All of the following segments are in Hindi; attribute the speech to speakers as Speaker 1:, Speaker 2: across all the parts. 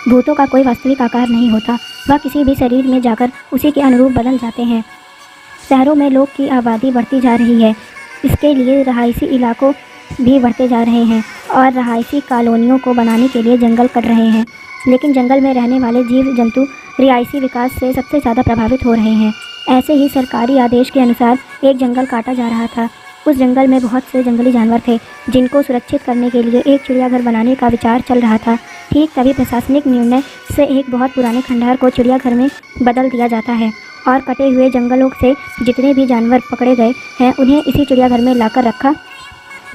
Speaker 1: भूतों का कोई वास्तविक आकार नहीं होता, वह किसी भी शरीर में जाकर उसी के अनुरूप बदल जाते हैं। शहरों में लोग की आबादी बढ़ती जा रही है, इसके लिए रहायशी इलाकों भी बढ़ते जा रहे हैं और रहायशी कॉलोनियों को बनाने के लिए जंगल कट रहे हैं। लेकिन जंगल में रहने वाले जीव जंतु रिहायशी विकास से सबसे ज़्यादा प्रभावित हो रहे हैं। ऐसे ही सरकारी आदेश के अनुसार एक जंगल काटा जा रहा था। उस जंगल में बहुत से जंगली जानवर थे जिनको सुरक्षित करने के लिए एक चिड़ियाघर बनाने का विचार चल रहा था। ठीक तभी प्रशासनिक निर्णय से एक बहुत पुराने खंडहर को चिड़ियाघर में बदल दिया जाता है और कटे हुए जंगलों से जितने भी जानवर पकड़े गए हैं उन्हें इसी चिड़ियाघर में लाकर रखा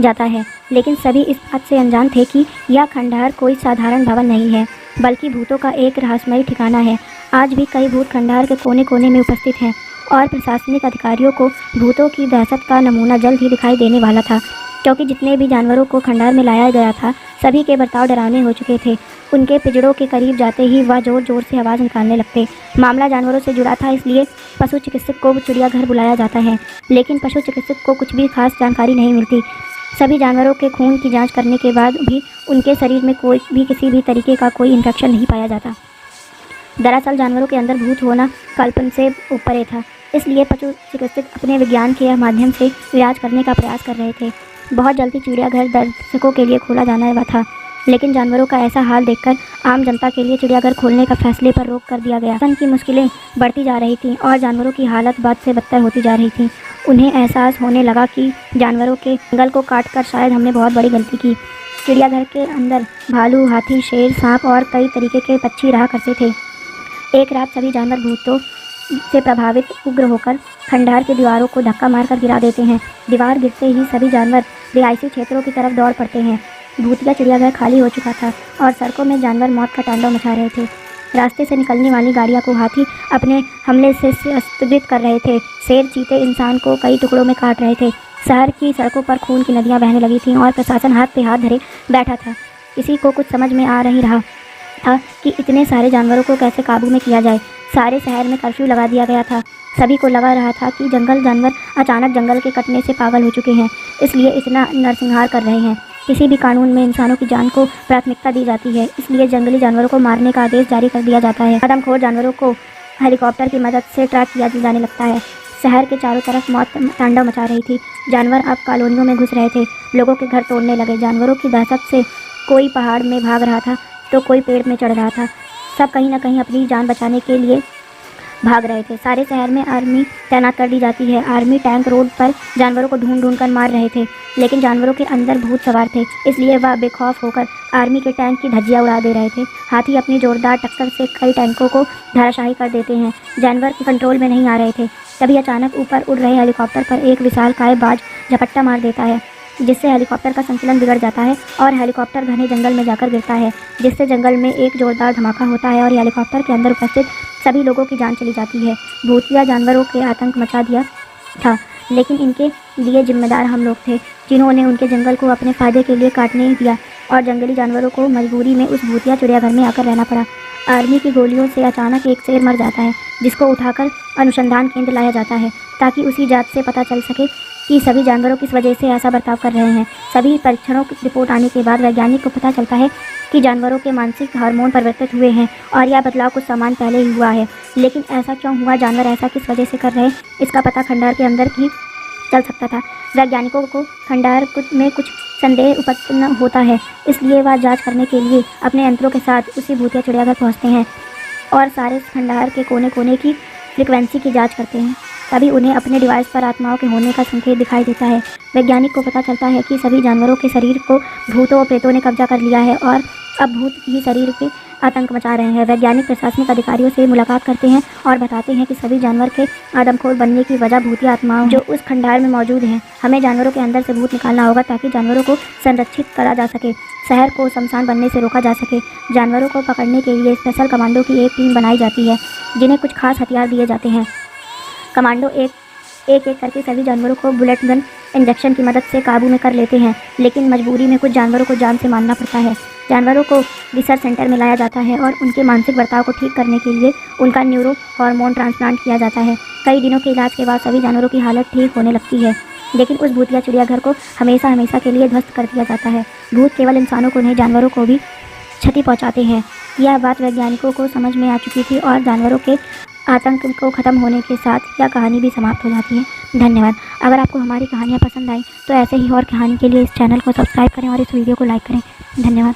Speaker 1: जाता है। लेकिन सभी इस बात से अनजान थे कि यह खंडहर कोई साधारण भवन नहीं है, बल्कि भूतों का एक रहस्यमयी ठिकाना है। आज भी कई भूत खंडहर के कोने कोने में उपस्थित हैं और प्रशासनिक अधिकारियों को भूतों की दहशत का नमूना जल्द ही दिखाई देने वाला था, क्योंकि जितने भी जानवरों को खंडहर में लाया गया था सभी के बर्ताव डरावने हो चुके थे। उनके पिंजड़ों के करीब जाते ही वह ज़ोर ज़ोर से आवाज़ निकालने लगते। मामला जानवरों से जुड़ा था, इसलिए पशु चिकित्सक को चिड़ियाघर बुलाया जाता है, लेकिन पशु चिकित्सक को कुछ भी खास जानकारी नहीं मिलती। सभी जानवरों के खून की जांच करने के बाद भी उनके शरीर में कोई भी किसी भी तरीके का कोई इन्फेक्शन नहीं पाया जाता। दरअसल जानवरों के अंदर भूत होना कल्पना से ऊपर था, इसलिए पशु चिकित्सक अपने विज्ञान के माध्यम से इलाज करने का प्रयास कर रहे थे। बहुत जल्दी चिड़ियाघर दर्शकों के लिए खोला जाना था, लेकिन जानवरों का ऐसा हाल देखकर आम जनता के लिए चिड़ियाघर खोलने का फैसले पर रोक कर दिया गया। शासन की मुश्किलें बढ़ती जा रही थीं और जानवरों की हालत बद से बदतर होती जा रही थी। उन्हें एहसास होने लगा कि जानवरों के जंगल को काटकर शायद हमने बहुत बड़ी गलती की। चिड़ियाघर के अंदर भालू, हाथी, शेर, सांप और कई तरीके के पक्षी रहा करते थे। एक रात सभी जानवर भूतों से प्रभावित उग्र होकर खंडहर की दीवारों को धक्का मारकर गिरा देते हैं। दीवार गिरते ही सभी जानवर रिहायशी क्षेत्रों की तरफ दौड़ पड़ते हैं। भूतिया चिड़ियाघर खाली हो चुका था और सड़कों में जानवर मौत का तांडव मचा रहे थे। रास्ते से निकलने वाली गाड़ियों को हाथी अपने हमले से स्तब्ध कर रहे थे। शेर, चीते इंसान को कई टुकड़ों में काट रहे थे। शहर की सड़कों पर खून की नदियां बहने लगी थीं और प्रशासन हाथ पे हाथ धरे बैठा था। किसी को कुछ समझ में आ नहीं रहा था कि इतने सारे जानवरों को कैसे काबू में किया जाए। सारे शहर में कर्फ्यू लगा दिया गया था। सभी को लगा रहा था कि जंगल जानवर अचानक जंगल के कटने से पागल हो चुके हैं, इसलिए इतना नरसंहार कर रहे हैं। किसी भी कानून में इंसानों की जान को प्राथमिकता दी जाती है, इसलिए जंगली जानवरों को मारने का आदेश जारी कर दिया जाता है। आदमखोर जानवरों को हेलीकॉप्टर की मदद से ट्रैक किया जाने लगता है। शहर के चारों तरफ मौत तांडव मचा रही थी। जानवर अब कॉलोनियों में घुस रहे थे, लोगों के घर तोड़ने लगे। जानवरों की दहशत से कोई पहाड़ में भाग रहा था तो कोई पेड़ में चढ़ रहा था। सब कहीं ना कहीं अपनी जान बचाने के लिए भाग रहे थे। सारे शहर में आर्मी तैनात कर दी जाती है। आर्मी टैंक रोड पर जानवरों को ढूंढ ढूंढ कर मार रहे थे, लेकिन जानवरों के अंदर भूत सवार थे, इसलिए वह बेखौफ होकर आर्मी के टैंक की धज्जियां उड़ा दे रहे थे। हाथी अपनी जोरदार टक्कर से कई टैंकों को धराशायी कर देते हैं। जानवर कंट्रोल में नहीं आ रहे थे। तभी अचानक ऊपर उड़ रहे हेलीकॉप्टर पर एक विशालकाय बाज झपट्टा मार देता है, जिससे हेलीकॉप्टर का संतुलन बिगड़ जाता है और हेलीकॉप्टर घने जंगल में जाकर गिरता है, जिससे जंगल में एक जोरदार धमाका होता है और हेलीकॉप्टर के अंदर उपस्थित सभी लोगों की जान चली जाती है। भूतिया जानवरों के आतंक मचा दिया था, लेकिन इनके लिए जिम्मेदार हम लोग थे, जिन्होंने उनके जंगल को अपने फ़ायदे के लिए काटने दिया और जंगली जानवरों को मजबूरी में उस भूतिया चिड़ियाघर में आकर रहना पड़ा। आर्मी की गोलियों से अचानक एक शेर मर जाता है, जिसको उठाकर अनुसंधान केंद्र लाया जाता है ताकि उसी जात से पता चल सके कि सभी जानवरों किस वजह से ऐसा बर्ताव कर रहे हैं। सभी परीक्षणों की रिपोर्ट आने के बाद वैज्ञानिक को पता चलता है कि जानवरों के मानसिक हार्मोन परिवर्तित हुए हैं और यह बदलाव कुछ सामान पहले ही हुआ है। लेकिन ऐसा क्यों हुआ, जानवर ऐसा किस वजह से कर रहे हैं, इसका पता खंडहर के अंदर ही चल सकता था। वैज्ञानिकों को खंडहर में कुछ संदेह उत्पन्न होता है, इसलिए वह जांच करने के लिए अपने यंत्रों के साथ उसी भूतिया चिड़ियाघर पहुंचते हैं और सारे खंडहर के कोने कोने की फ्रिक्वेंसी की जांच करते हैं। तभी उन्हें अपने डिवाइस पर आत्माओं के होने का संकेत दिखाई देता है। वैज्ञानिक को पता चलता है कि सभी जानवरों के शरीर को भूतों और प्रेतों ने कब्जा कर लिया है और अब भूत ही शरीर पे आतंक मचा रहे हैं। वैज्ञानिक प्रशासनिक अधिकारियों से मुलाकात करते हैं और बताते हैं कि सभी जानवर के आदमखोर बनने की वजह भूतिया आत्माओं जो उस खंडहर में मौजूद हैं। हमें जानवरों के अंदर से भूत निकालना होगा ताकि जानवरों को संरक्षित करा जा सके, शहर को शमशान बनने से रोका जा सके। जानवरों को पकड़ने के लिए स्पेशल कमांडो की एक टीम बनाई जाती है, जिन्हें कुछ खास हथियार दिए जाते हैं। कमांडो एक करके सभी जानवरों को बुलेट गन इंजेक्शन की मदद से काबू में कर लेते हैं, लेकिन मजबूरी में कुछ जानवरों को जान से मारना पड़ता है। जानवरों को रिसर्च सेंटर में लाया जाता है और उनके मानसिक बर्ताव को ठीक करने के लिए उनका न्यूरो हार्मोन ट्रांसप्लांट किया जाता है। कई दिनों के इलाज के बाद सभी जानवरों की हालत ठीक होने लगती है, लेकिन उस भूतिया चिड़ियाघर को हमेशा के लिए ध्वस्त कर दिया जाता है। भूत केवल इंसानों को नहीं, जानवरों को भी क्षति पहुंचाते हैं। यह बात वैज्ञानिकों को समझ में आ चुकी थी और जानवरों के आतंक को ख़त्म होने के साथ यह कहानी भी समाप्त हो जाती है। धन्यवाद। अगर आपको हमारी कहानियाँ पसंद आई तो ऐसे ही और कहानी के लिए इस चैनल को सब्सक्राइब करें और इस वीडियो को लाइक करें। धन्यवाद।